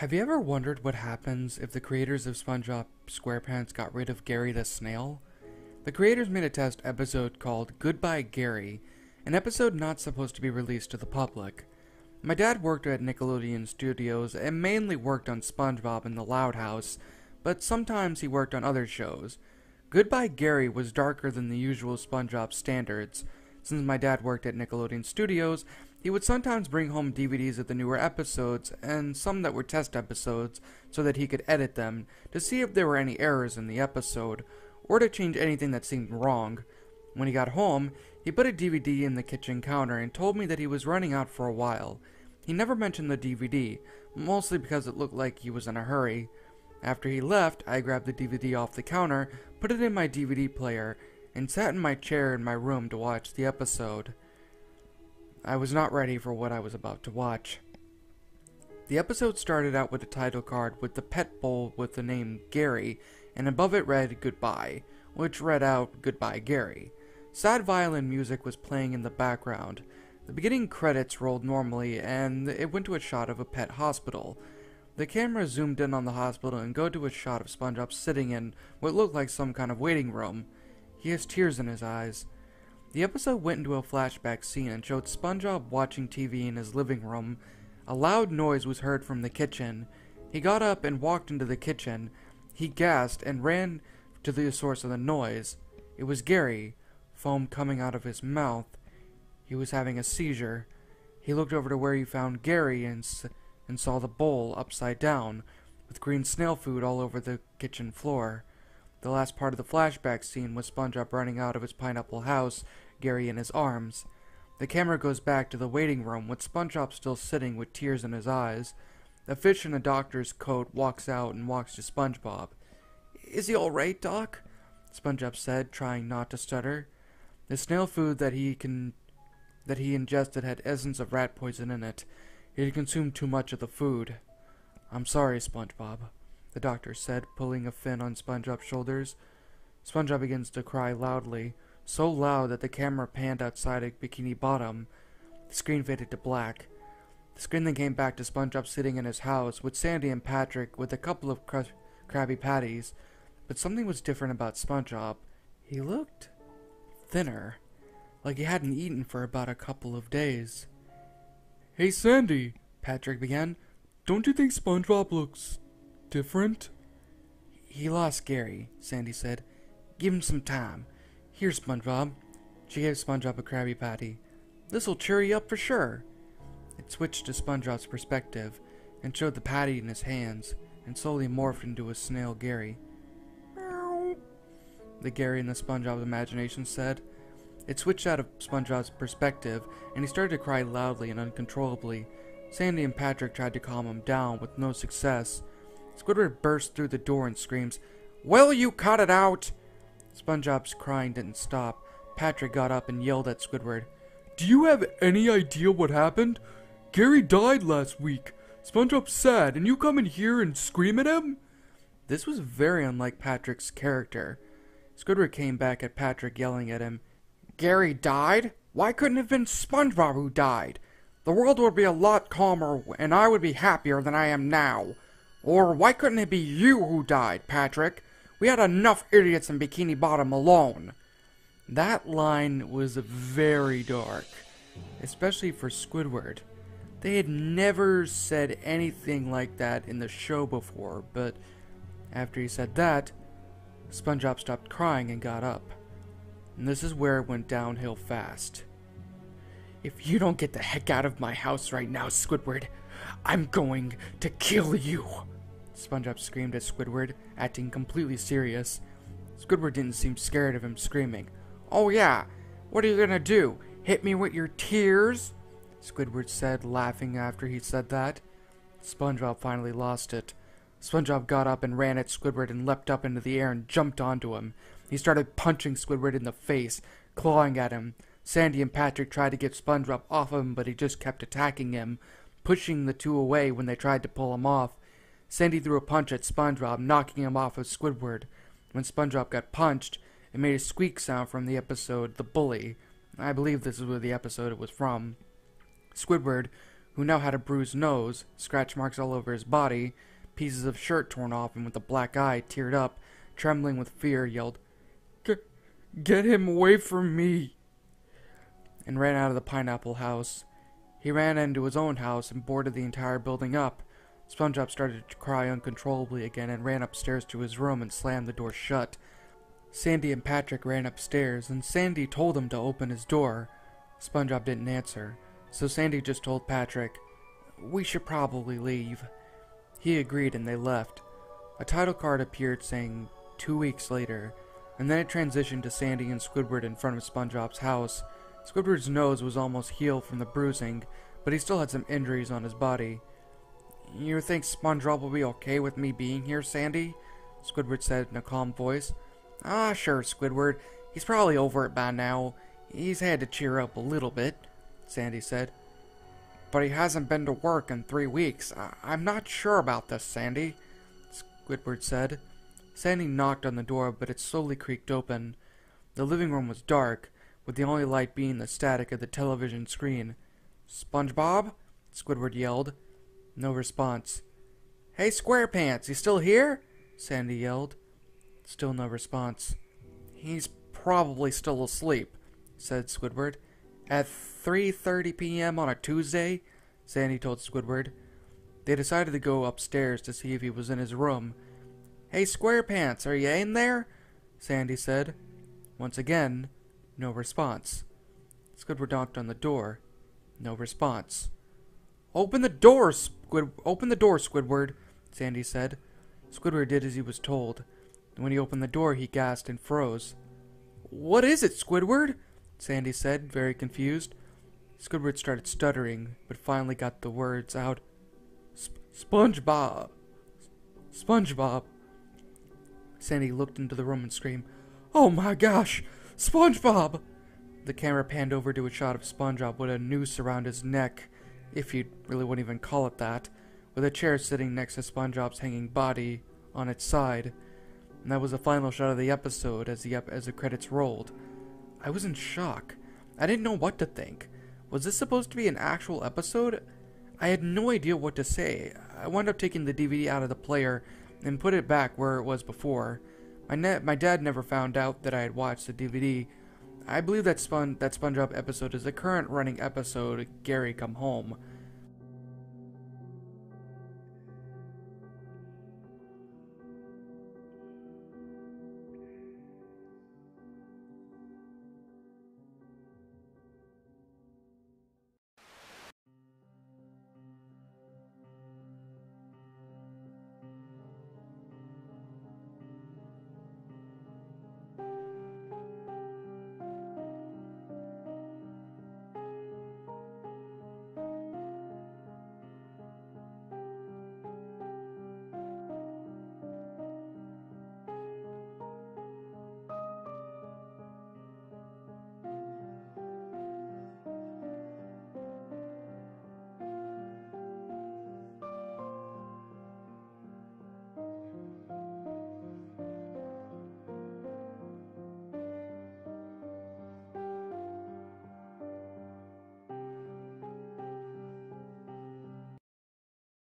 Have you ever wondered what happens if the creators of SpongeBob SquarePants got rid of Gary the Snail? The creators made a test episode called Goodbye Gary, an episode not supposed to be released to the public. My dad worked at Nickelodeon Studios and mainly worked on SpongeBob and the Loud House, but sometimes he worked on other shows. Goodbye Gary was darker than the usual SpongeBob standards. Since my dad worked at Nickelodeon Studios, he would sometimes bring home DVDs of the newer episodes, and some that were test episodes, so that he could edit them, to see if there were any errors in the episode, or to change anything that seemed wrong. When he got home, he put a DVD in the kitchen counter and told me that he was running out for a while. He never mentioned the DVD, mostly because it looked like he was in a hurry. After he left, I grabbed the DVD off the counter, put it in my DVD player, and sat in my chair in my room to watch the episode. I was not ready for what I was about to watch. The episode started out with a title card with the pet bowl with the name Gary, and above it read Goodbye, which read out Goodbye Gary. Sad violin music was playing in the background. The beginning credits rolled normally, and it went to a shot of a pet hospital. The camera zoomed in on the hospital and go to a shot of SpongeBob sitting in what looked like some kind of waiting room. He has tears in his eyes. The episode went into a flashback scene and showed SpongeBob watching TV in his living room. A loud noise was heard from the kitchen. He got up and walked into the kitchen. He gasped and ran to the source of the noise. It was Gary, foam coming out of his mouth. He was having a seizure. He looked over to where he found Gary and saw the bowl upside down, with green snail food all over the kitchen floor. The last part of the flashback scene was SpongeBob running out of his pineapple house, Gary in his arms. The camera goes back to the waiting room with SpongeBob still sitting with tears in his eyes. A fish in a doctor's coat walks out and walks to SpongeBob. "Is he all right, Doc?" SpongeBob said, trying not to stutter. The snail food that he ingested had essence of rat poison in it. He had consumed too much of the food. "I'm sorry, SpongeBob," the doctor said, pulling a fin on SpongeBob's shoulders. SpongeBob begins to cry loudly, so loud that the camera panned outside a Bikini Bottom. The screen faded to black. The screen then came back to SpongeBob sitting in his house with Sandy and Patrick with a couple of Krabby Patties. But something was different about SpongeBob. He looked thinner, like he hadn't eaten for about a couple of days. "Hey Sandy," Patrick began, "don't you think SpongeBob looks different?" "He lost Gary," Sandy said. "Give him some time. Here, SpongeBob." She gave SpongeBob a Krabby Patty. "This'll cheer you up for sure." It switched to SpongeBob's perspective, and showed the patty in his hands, and slowly morphed into a snail Gary. "Meow," the Gary in the SpongeBob's imagination said. It switched out of SpongeBob's perspective, and he started to cry loudly and uncontrollably. Sandy and Patrick tried to calm him down, with no success. Squidward burst through the door and screams, "Will you cut it out?" SpongeBob's crying didn't stop. Patrick got up and yelled at Squidward, "Do you have any idea what happened? Gary died last week. SpongeBob's sad, and you come in here and scream at him?" This was very unlike Patrick's character. Squidward came back at Patrick, yelling at him, "Gary died? Why couldn't it have been SpongeBob who died? The world would be a lot calmer, and I would be happier than I am now. Or why couldn't it be you who died, Patrick? We had enough idiots in Bikini Bottom alone." That line was very dark, especially for Squidward. They had never said anything like that in the show before, but after he said that, SpongeBob stopped crying and got up. And this is where it went downhill fast. "If you don't get the heck out of my house right now, Squidward, I'm going to kill you," SpongeBob screamed at Squidward, acting completely serious. Squidward didn't seem scared of him screaming. "Oh yeah, what are you gonna do? Hit me with your tears?" Squidward said, laughing after he said that. SpongeBob finally lost it. SpongeBob got up and ran at Squidward and leapt up into the air and jumped onto him. He started punching Squidward in the face, clawing at him. Sandy and Patrick tried to get SpongeBob off of him, but he just kept attacking him, pushing the two away when they tried to pull him off. Sandy threw a punch at SpongeBob, knocking him off of Squidward. When SpongeBob got punched, it made a squeak sound from the episode The Bully. I believe this is where the episode it was from. Squidward, who who now had a bruised nose, scratch marks all over his body, pieces of shirt torn off, and with a black eye, teared up, trembling with fear, yelled, Get him away from me! And ran out of the pineapple house. He ran into his own house and boarded the entire building up. SpongeBob started to cry uncontrollably again and ran upstairs to his room and slammed the door shut. Sandy and Patrick ran upstairs, and Sandy told him to open his door. SpongeBob didn't answer, so Sandy just told Patrick, "We should probably leave." He agreed and they left. A title card appeared saying 2 weeks later, and then it transitioned to Sandy and Squidward in front of SpongeBob's house. Squidward's nose was almost healed from the bruising, but he still had some injuries on his body. "You think SpongeBob will be okay with me being here, Sandy?" Squidward said in a calm voice. "Ah, sure, Squidward. He's probably over it by now. He's had to cheer up a little bit," Sandy said. "But he hasn't been to work in 3 weeks. I'm not sure about this, Sandy," Squidward said. Sandy knocked on the door, but it slowly creaked open. The living room was dark, with the only light being the static of the television screen. "SpongeBob?" Squidward yelled. No response. "Hey, SquarePants, you still here?" Sandy yelled. Still no response. "He's probably still asleep," said Squidward. "At 3:30 p.m. on a Tuesday?" Sandy told Squidward. They decided to go upstairs to see if he was in his room. "Hey, SquarePants, are you in there?" Sandy said. Once again, no response. Squidward knocked on the door. No response. Open the door, Squidward," Sandy said. Squidward did as he was told. When he opened the door, he gasped and froze. "What is it, Squidward?" Sandy said, very confused. Squidward started stuttering, but finally got the words out. "SpongeBob! SpongeBob!" Sandy looked into the room and screamed, "Oh my gosh! SpongeBob!" The camera panned over to a shot of SpongeBob with a noose around his neck, if you really wouldn't even call it that, with a chair sitting next to SpongeBob's hanging body on its side. And that was the final shot of the episode as the credits rolled. I was in shock. I didn't know what to think. Was this supposed to be an actual episode? I had no idea what to say. I wound up taking the DVD out of the player and put it back where it was before. My dad never found out that I had watched the DVD. I believe that SpongeBob episode is the current running episode, Gary Come Home.